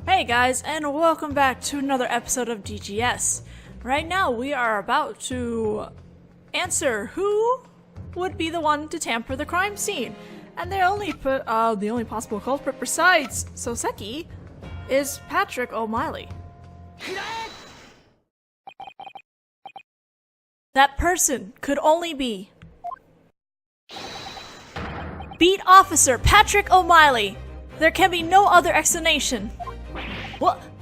Hey guys, and welcome back to another episode of DGS. Right now we are about to answer who would be the one to tamper the crime scene. And the only possible culprit besides Soseki is Patrick O'Malley. That person could only be Beat Officer Patrick O'Malley. There can be no other explanation.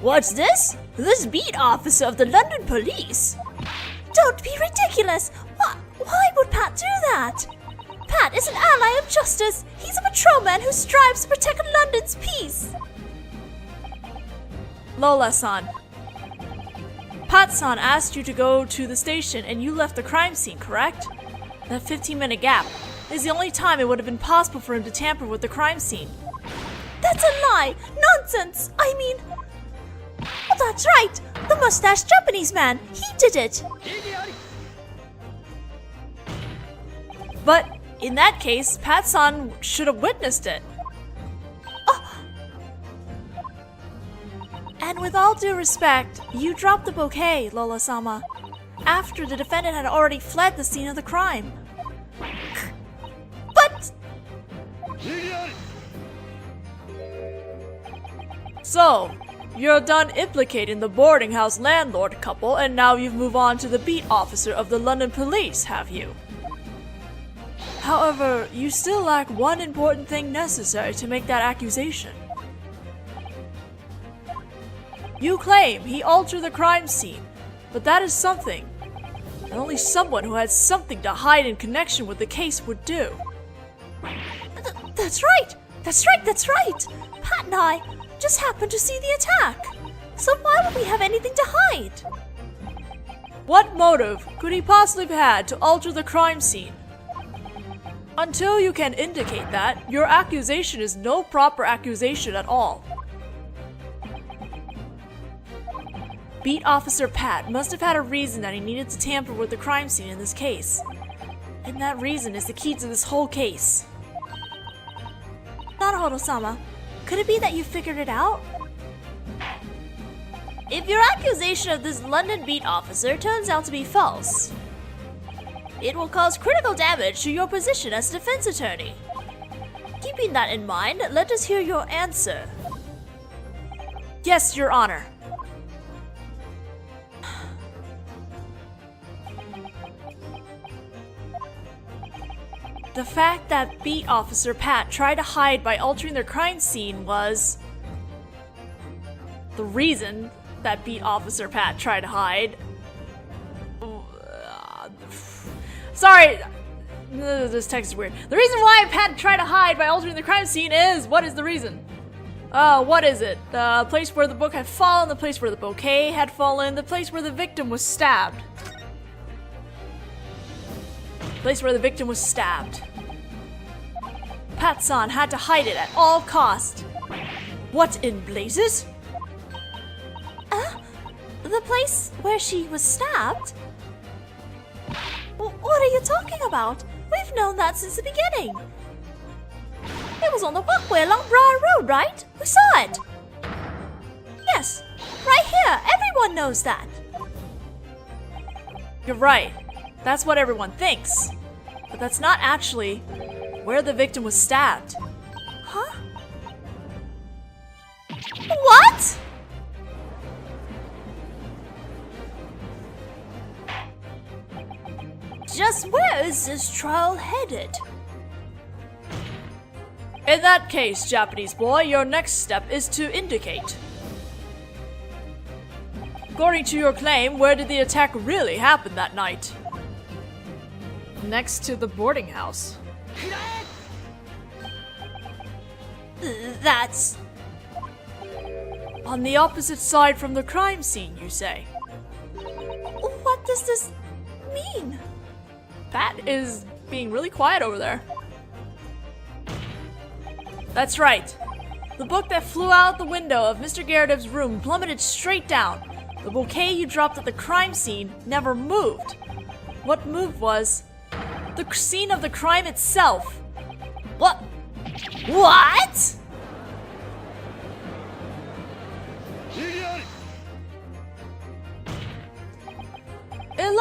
What's this? This beat officer of the London police? Don't be ridiculous! Why would Pat do that? Pat is an ally of justice. He's a patrolman who strives to protect London's peace. Lola-san. Pat-san asked you to go to the station and you left the crime scene, correct? That 15-minute gap is the only time it would have been possible for him to tamper with the crime scene. That's a lie! Nonsense! I mean... Oh, that's right! The mustached Japanese man! He did it! But in that case, Pat-san should have witnessed it. And with all due respect, you dropped the bouquet, Lola-sama, after the defendant had already fled the scene of the crime. But... So, you're done implicating the boarding house landlord couple, and now you've moved on to the beat officer of the London police, have you? However, you still lack one important thing necessary to make that accusation. You claim he altered the crime scene, but that is something that only someone who had something to hide in connection with the case would do. That's right! That's right! Pat and I just happened to see the attack. So why would we have anything to hide? What motive could he possibly have had to alter the crime scene? Until you can indicate that, your accusation is no proper accusation at all. Beat Officer Pat must have had a reason that he needed to tamper with the crime scene in this case. And that reason is the key to this whole case. Naruhodo-sama, could it be that you figured it out? If your accusation of this London beat officer turns out to be false, it will cause critical damage to your position as defense attorney. Keeping that in mind, let us hear your answer. Yes, Your Honor. The fact that Beat Officer Pat tried to hide by altering their crime scene was the reason that Beat Officer Pat tried to hide. Sorry, this text is weird. The reason why Pat tried to hide by altering the crime scene is, what is the reason? What is it? The place where the book had fallen, the place where the bouquet had fallen, the place where the victim was stabbed. Place where the victim was stabbed. Pat-san had to hide it at all cost. What in blazes? The place where she was stabbed? What are you talking about? We've known that since the beginning. It was on the walkway along Briar Road, right? We saw it. Yes, right here. Everyone knows that. You're right. That's what everyone thinks. But that's not actually where the victim was stabbed. Huh? What? Just where is this trial headed? In that case, Japanese boy, your next step is to indicate. According to your claim, where did the attack really happen that night? Next to the boarding house. That's... On the opposite side from the crime scene, you say? What does this mean? Pat is being really quiet over there. That's right. The book that flew out the window of Mr. Garrideb's room plummeted straight down. The bouquet you dropped at the crime scene never moved. What moved was the scene of the crime itself. What?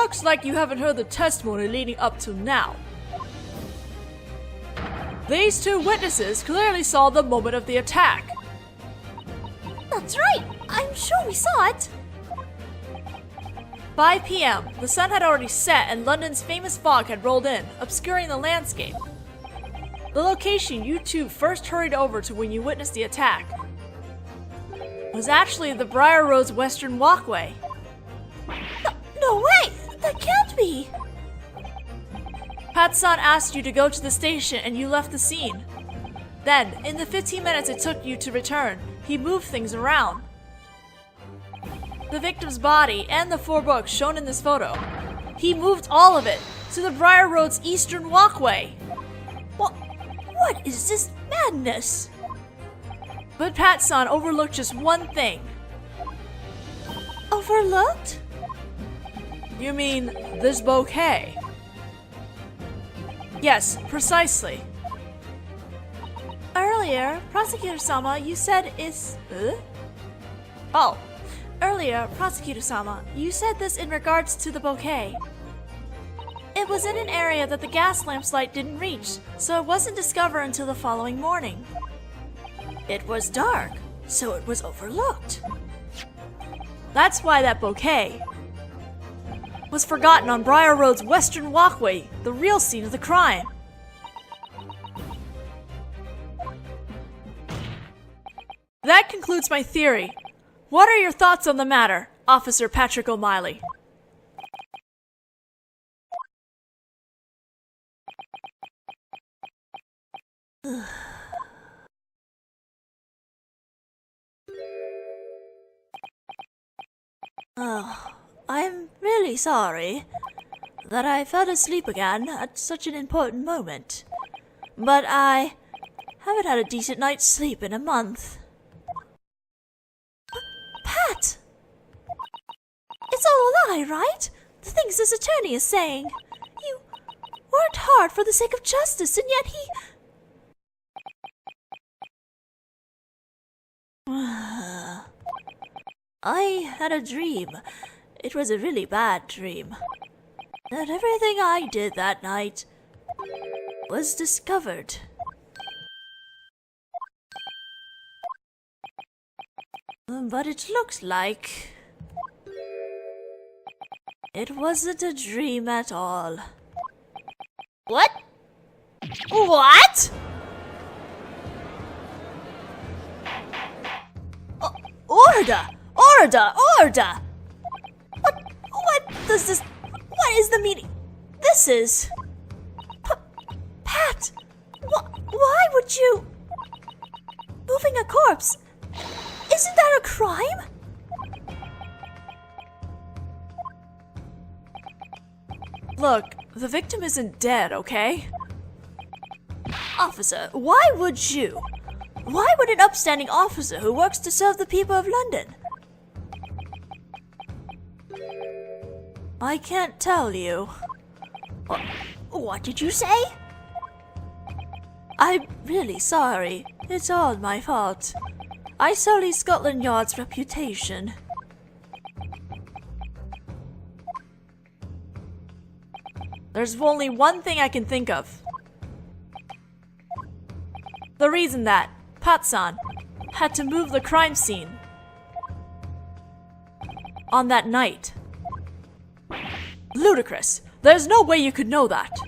looks like you haven't heard the testimony leading up to now. These two witnesses clearly saw the moment of the attack. That's right. I'm sure we saw it. 5 p.m. The sun had already set and London's famous fog had rolled in, obscuring the landscape. The location you two first hurried over to when you witnessed the attack was actually the Briar Road's Western Walkway. No way! That can't be! Pat-san asked you to go to the station and you left the scene. Then, in the 15 minutes it took you to return, he moved things around. The victim's body and the 4 books shown in this photo. He moved all of it to the Briar Road's Eastern Walkway. What is this madness? But Pat-san overlooked just one thing. Overlooked? You mean this bouquet? Yes, precisely. Earlier, Prosecutor-sama, you said it's... Oh, Earlier, Prosecutor-sama, you said this in regards to the bouquet. It was in an area that the gas lamp's light didn't reach, so it wasn't discovered until the following morning. It was dark, so it was overlooked. that's why that bouquet was forgotten on Briar Road's Western Walkway, the real scene of the crime. That concludes my theory. What are your thoughts on the matter, Officer Patrick O'Malley? I'm really sorry that I fell asleep again at such an important moment. But I haven't had a decent night's sleep in a month. Pat! It's all a lie, right? The things this attorney is saying. You worked hard for the sake of justice, and yet he... I had a dream. It was a really bad dream. That everything I did that night was discovered. But it looks like it wasn't a dream at all. What? What? Order! Order! Order! What does this... What is the meaning? This is... Pat! Why would you... Moving a corpse? Isn't that a crime? Look, the victim isn't dead, okay? Officer, why would you? Why would an upstanding officer who works to serve the people of London? I can't tell you. What did you say? I'm really sorry. It's all my fault. I sully Scotland Yard's reputation. There's only one thing I can think of. The reason that Pat-san had to move the crime scene on that night. Ludicrous. There's no way you could know that.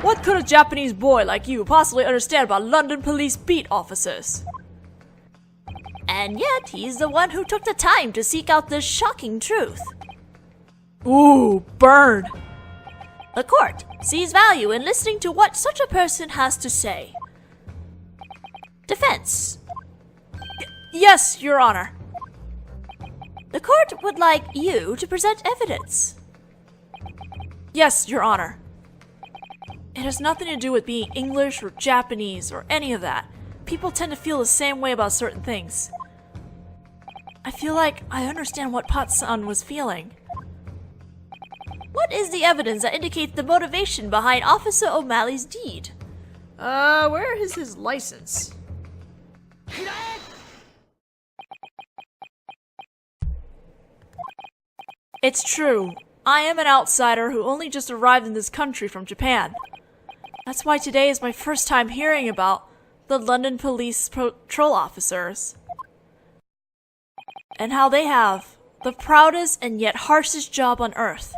What could a Japanese boy like you possibly understand about London police beat officers? And yet, he's the one who took the time to seek out this shocking truth. Ooh, burn. The court sees value in listening to what such a person has to say. Defense. Yes, Your Honor. The court would like you to present evidence. Yes, Your Honor. It has nothing to do with being English or Japanese or any of that. People tend to feel the same way about certain things. I feel like I understand what Pat-san was feeling. What is the evidence that indicates the motivation behind Officer O'Malley's deed? Where is his license? It's true. I am an outsider who only just arrived in this country from Japan. That's why today is my first time hearing about the London Police Patrol Officers. And how they have the proudest and yet harshest job on earth.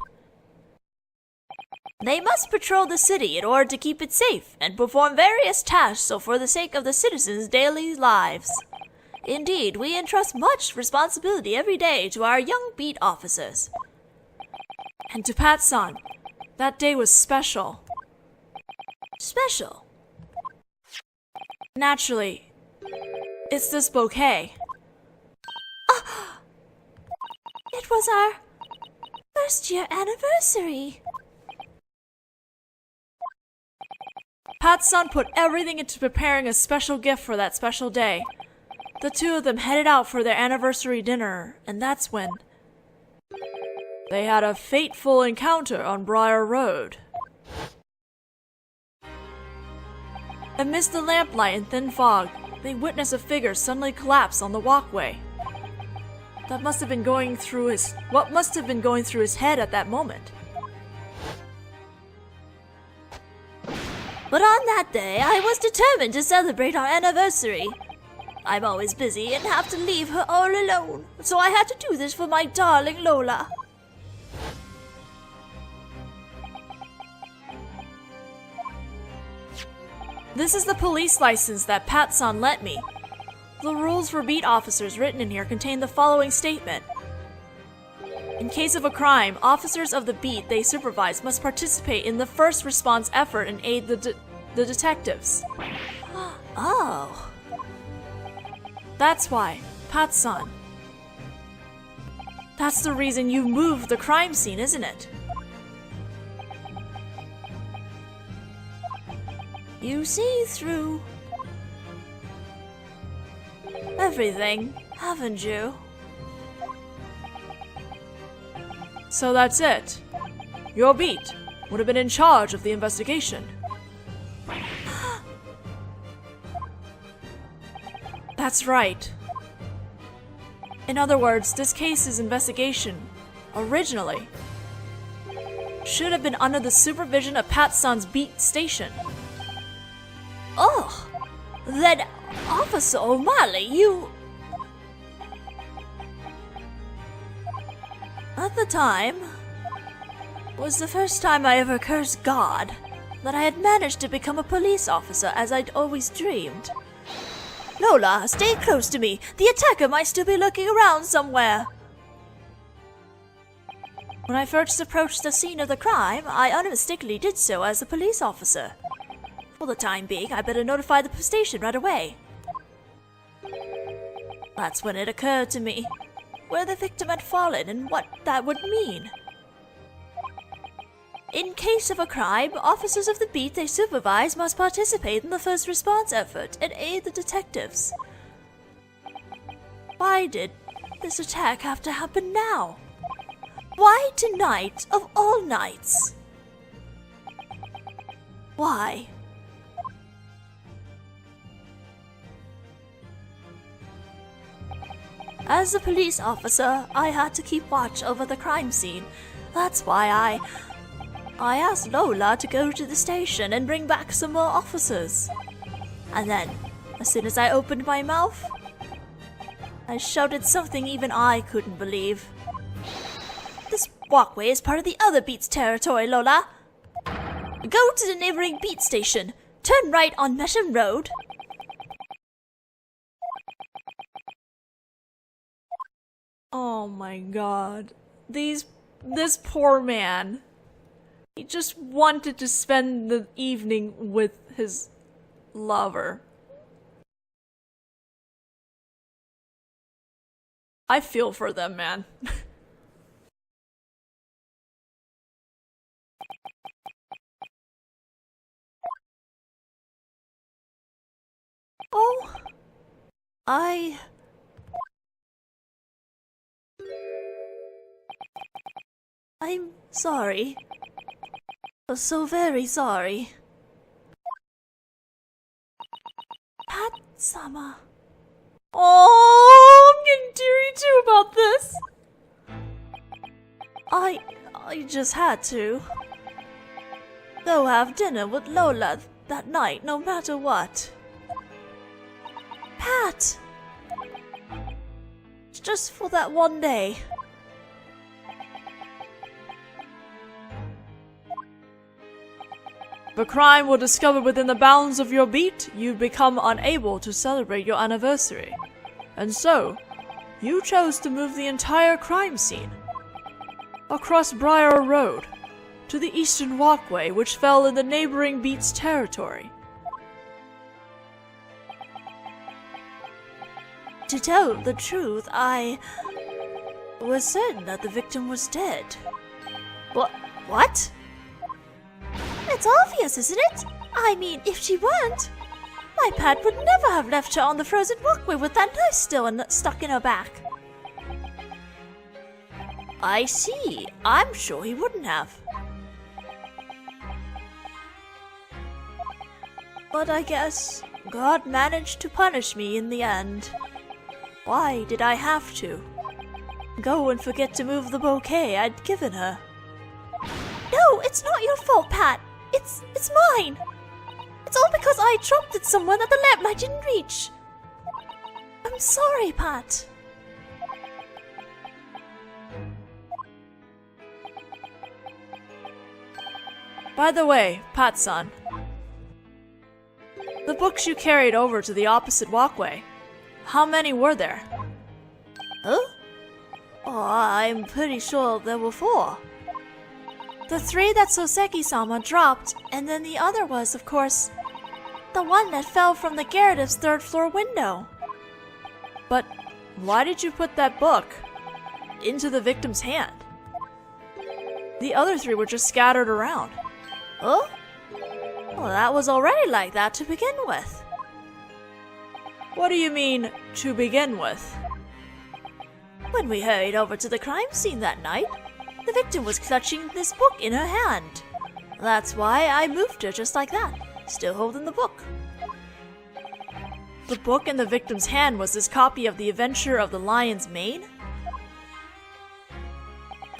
They must patrol the city in order to keep it safe and perform various tasks for the sake of the citizens' daily lives. Indeed, we entrust much responsibility every day to our young beat officers. And to Pat-san, that day was special. Special? Naturally, it's this bouquet. It was our first-year anniversary. Pat-san put everything into preparing a special gift for that special day. The two of them headed out for their anniversary dinner, and that's when they had a fateful encounter on Briar Road. Amidst the lamplight and thin fog, they witnessed a figure suddenly collapse on the walkway. What must have been going through his head at that moment? But on that day, I was determined to celebrate our anniversary. I'm always busy and have to leave her all alone, so I had to do this for my darling Lola. This is the police license that Pat-san lent me. The rules for beat officers written in here contain the following statement. In case of a crime, officers of the beat they supervise must participate in the first response effort and aid the detectives. Oh. That's why, Pat-san. That's the reason you moved the crime scene, isn't it? You see through everything, haven't you? So that's it. Your beat would have been in charge of the investigation. That's right. In other words, this case's investigation, originally, should have been under the supervision of Pat-san's beat station. Oh, then Officer O'Malley, you... At the time, was the first time I ever cursed God that I had managed to become a police officer as I'd always dreamed. Lola, stay close to me. The attacker might still be lurking around somewhere. When I first approached the scene of the crime, I unmistakably did so as a police officer. For the time being, I better notify the station right away. That's when it occurred to me where the victim had fallen and what that would mean. In case of a crime, officers of the beat they supervise must participate in the first response effort and aid the detectives. Why did this attack have to happen now? Why tonight of all nights? Why? As a police officer, I had to keep watch over the crime scene. That's why I asked Lola to go to the station and bring back some more officers. And then, as soon as I opened my mouth, I shouted something even I couldn't believe. This walkway is part of the other beat's territory, Lola. Go to the neighboring beat station. Turn right on Mesham Road. Oh my god. This poor man. He just wanted to spend the evening with his lover. I feel for them, man. Oh, I'm sorry. So very sorry. Pat-sama. Oh, I'm getting teary too about this. I just had to. Go have dinner with Lola that night, no matter what. Pat! It's just for that one day. If a crime were discovered within the bounds of your beat, you'd become unable to celebrate your anniversary. And so, you chose to move the entire crime scene across Briar Road to the Eastern Walkway, which fell in the neighboring beat's territory. To tell the truth, I was certain that the victim was dead. What? It's obvious, isn't it? I mean, if she weren't, my Pat would never have left her on the frozen walkway with that knife still stuck in her back. I see. I'm sure he wouldn't have. But I guess God managed to punish me in the end. Why did I have to? Go and forget to move the bouquet I'd given her. No, it's not your fault, Pat. It's mine. It's all because I dropped it somewhere that the lamplight didn't reach. I'm sorry, Pat. By the way, Pat-san, the books you carried over to the opposite walkway, how many were there? Huh? Oh, I'm pretty sure there were 4. The 3 that Soseki-sama dropped, and then the other was, of course, the one that fell from the Gyarados 3rd floor window. But why did you put that book into the victim's hand? The other 3 were just scattered around. Oh? Well, that was already like that to begin with. What do you mean, to begin with? When we hurried over to the crime scene that night, the victim was clutching this book in her hand. That's why I moved her just like that, still holding the book. The book in the victim's hand was this copy of The Adventure of the Lion's Mane?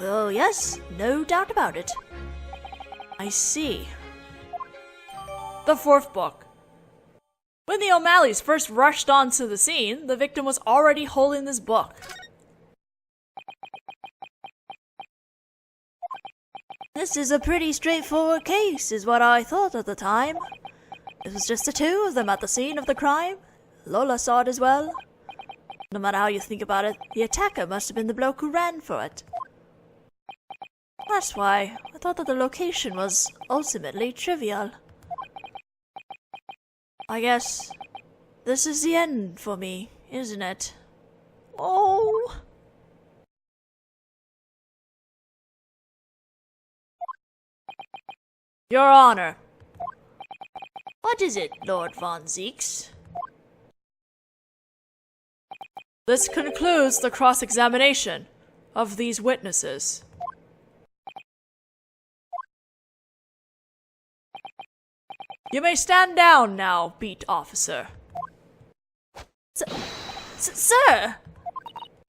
Oh yes, no doubt about it. I see. The 4th book. When the O'Malleys first rushed onto the scene, the victim was already holding this book. This is a pretty straightforward case, is what I thought at the time. It was just the 2 of them at the scene of the crime. Lola saw it as well. No matter how you think about it, the attacker must have been the bloke who ran for it. That's why I thought that the location was ultimately trivial. I guess this is the end for me, isn't it? Oh. Your Honor. What is it, Lord Von Zeeks? This concludes the cross-examination of these witnesses. You may stand down now, beat officer. Sir!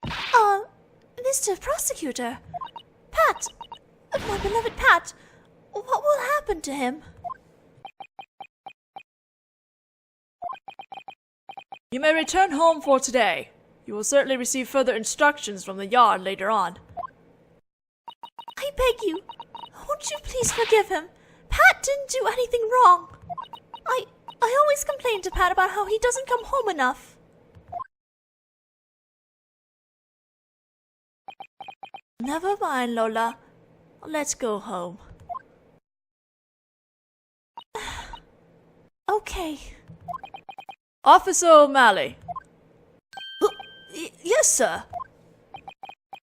Mr. Prosecutor. Pat! My beloved Pat! What will happen to him? You may return home for today. You will certainly receive further instructions from the yard later on. I beg you, won't you please forgive him? Pat didn't do anything wrong. I always complain to Pat about how he doesn't come home enough. Never mind, Lola. Let's go home. Okay. Officer O'Malley. Yes, sir.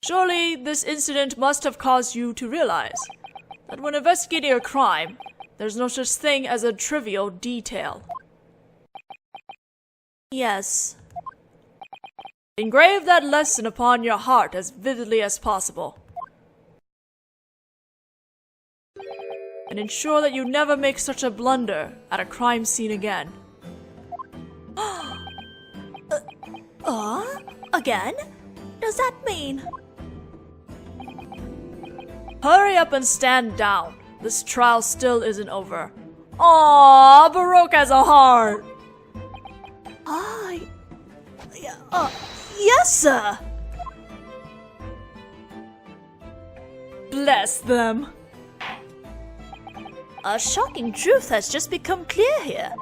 Surely this incident must have caused you to realize that when investigating a crime, there's no such thing as a trivial detail. Yes. Engrave that lesson upon your heart as vividly as possible. And ensure that you never make such a blunder at a crime scene again. Again? Does that mean? Hurry up and stand down. This trial still isn't over. Aww, Baroque has a heart. Yes, sir. Bless them. A shocking truth has just become clear here.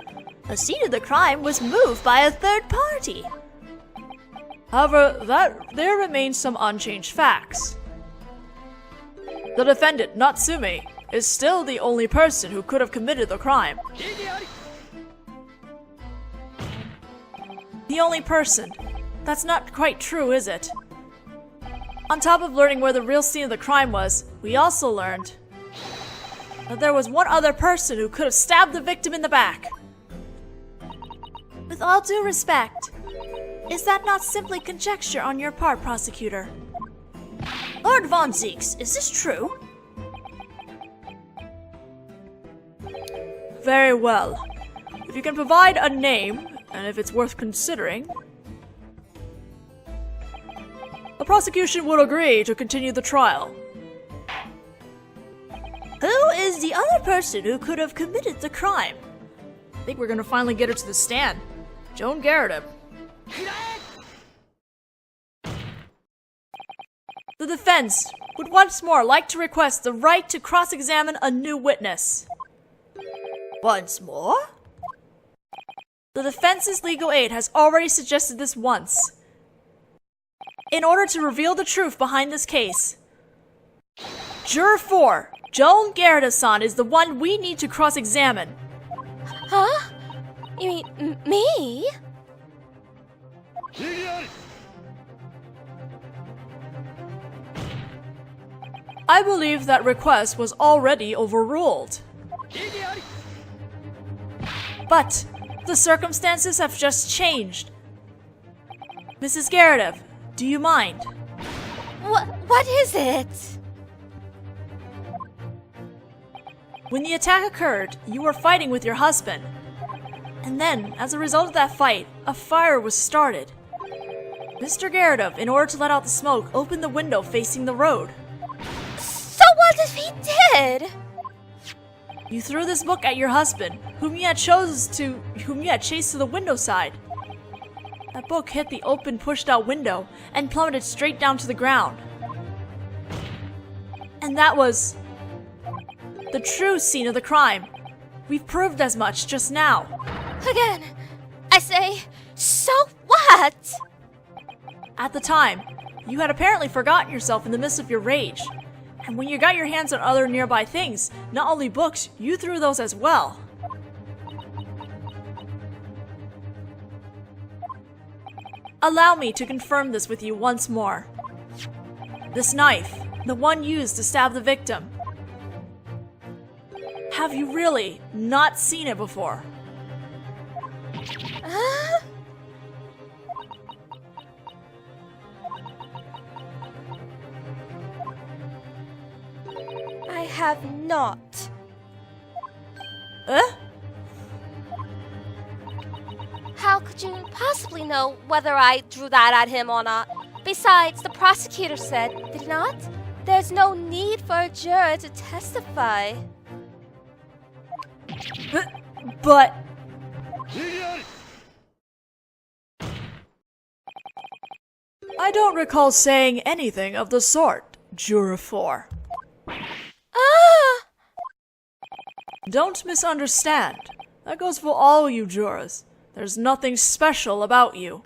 The scene of the crime was moved by a third party. However, there remain some unchanged facts. The defendant, Natsumi, is still the only person who could have committed the crime. The only person. That's not quite true, is it? On top of learning where the real scene of the crime was, we also learned that there was one other person who could have stabbed the victim in the back. With all due respect, is that not simply conjecture on your part, prosecutor? Lord Von Zeeks, is this true? Very well. If you can provide a name, and if it's worth considering, the prosecution would agree to continue the trial. Who is the other person who could have committed the crime? I think we're gonna finally get her to the stand. Joan Garrett. The defense would once more like to request the right to cross-examine a new witness. Once more? The defense's legal aid has already suggested this once. In order to reveal the truth behind this case, Juror 4, Joan Garrett-san, is the one we need to cross-examine. Huh? You mean me? I believe that request was already overruled. But the circumstances have just changed. Mrs. Garrett, do you mind? What is it? When the attack occurred, you were fighting with your husband. And then, as a result of that fight, a fire was started. Mr. Garrett, in order to let out the smoke, opened the window facing the road. So what if he did? You threw this book at your husband, whom you had chased to the window side. That book hit the open, pushed-out window and plummeted straight down to the ground. And that was the true scene of the crime. We've proved as much just now. Again, I say, so what? At the time, you had apparently forgotten yourself in the midst of your rage. And when you got your hands on other nearby things, not only books, you threw those as well. Allow me to confirm this with you once more. This knife, the one used to stab the victim. Have you really not seen it before? I have not. How could you possibly know whether I drew that at him or not? Besides, the prosecutor said, did he not? There's no need for a juror to testify. But... I don't recall saying anything of the sort, Juror 4. Don't misunderstand. That goes for all you jurors. There's nothing special about you.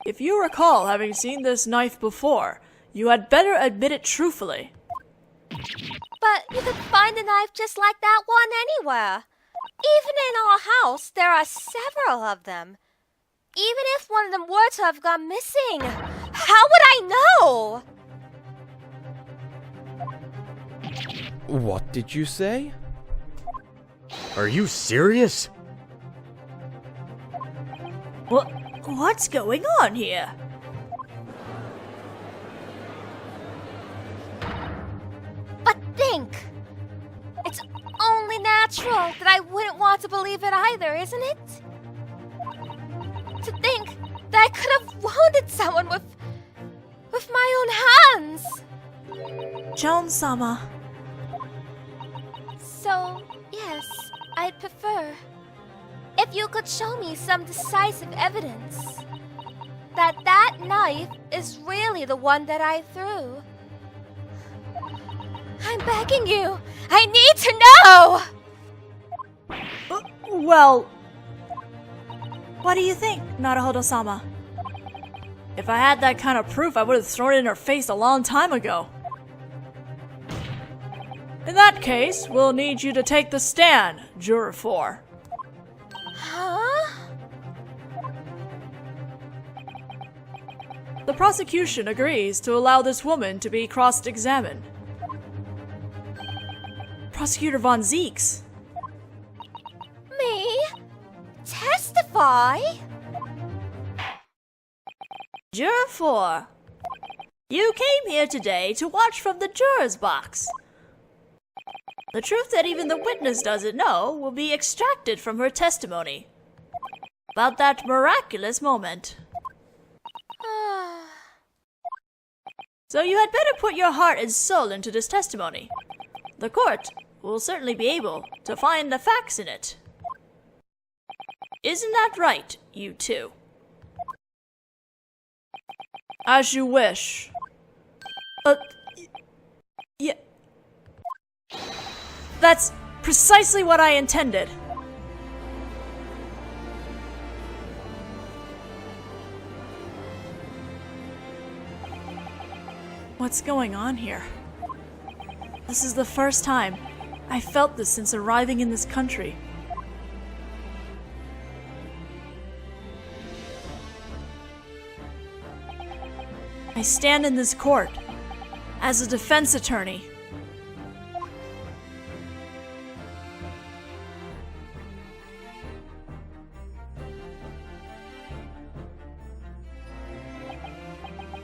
If you recall having seen this knife before, you had better admit it truthfully. But you could find a knife just like that one anywhere. Even in our house, there are several of them. Even if one of them were to have gone missing, how would I know? What did you say? Are you serious? What's going on here? But think! It's only natural that I wouldn't want to believe it either, isn't it? To think that I could have wounded someone with my own hands! evidence. Joan-sama. So, yes, I'd prefer if you could show me some decisive evidence that that knife is really the one that I threw. I'm begging you. I need to know! Well, what do you think, Naruhodo-sama? If I had that kind of proof, I would have thrown it in her face a long time ago. In that case, we'll need you to take the stand, Juror 4. Huh? The prosecution agrees to allow this woman to be cross-examined. Prosecutor Von Zeeks. Me? Testify? Juror 4. You came here today to watch from the juror's box. The truth that even the witness doesn't know will be extracted from her testimony about that miraculous moment. So you had better put your heart and soul into this testimony. The court will certainly be able to find the facts in it. Isn't that right, you two? As you wish. Yeah. That's precisely what I intended. What's going on here? This is the first time I felt this since arriving in this country. I stand in this court as a defense attorney.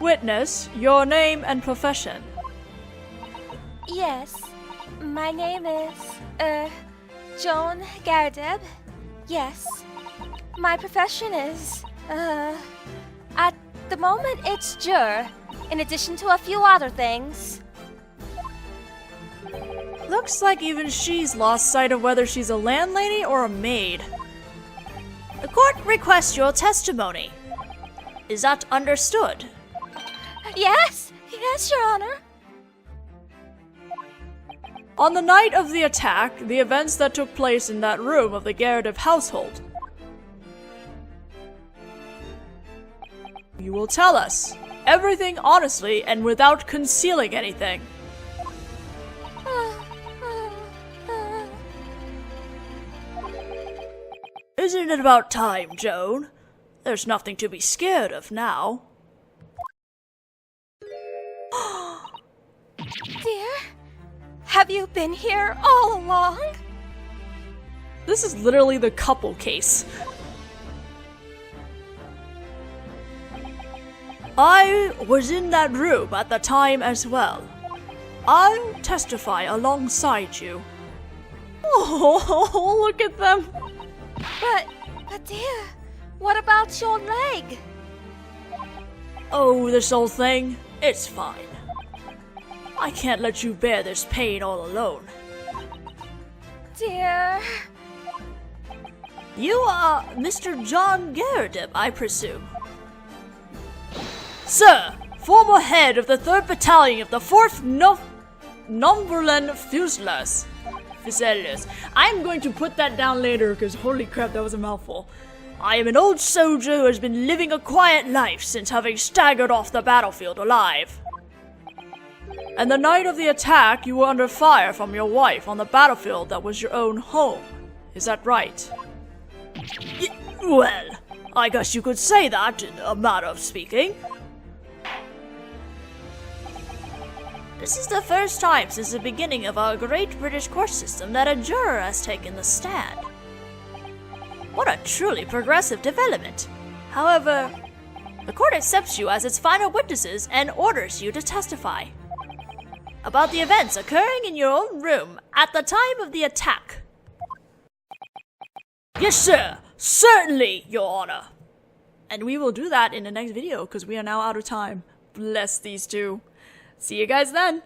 Witness, your name and profession. Yes, my name is, Joan Gardeb. Yes, my profession is, at the moment it's juror, in addition to a few other things. Looks like even she's lost sight of whether she's a landlady or a maid. The court requests your testimony. Is that understood? Yes, Your Honor. On the night of the attack, the events that took place in that room of the Gardeb household. You will tell us everything honestly and without concealing anything. Isn't it about time, Joan? There's nothing to be scared of now. Dear, have you been here all along? This is literally the couple case. I was in that room at the time as well. I'll testify alongside you. Oh, look at them. But dear, what about your leg? Oh, this old thing, it's fine. I can't let you bear this pain all alone. Dear. You are Mr. John Gardeb, I presume. Sir, former head of the 3rd Battalion of the 4th Northumberland Fusiliers. I'm going to put that down later because holy crap, that was a mouthful. I am an old soldier who has been living a quiet life since having staggered off the battlefield alive. And the night of the attack, you were under fire from your wife on the battlefield that was your own home. Is that right? Well, I guess you could say that in a matter of speaking. This is the first time since the beginning of our great British court system that a juror has taken the stand. What a truly progressive development. However, the court accepts you as its final witnesses and orders you to testify about the events occurring in your own room at the time of the attack. Yes, sir. Certainly, Your Honor. And we will do that in the next video because we are now out of time. Bless these two. See you guys then.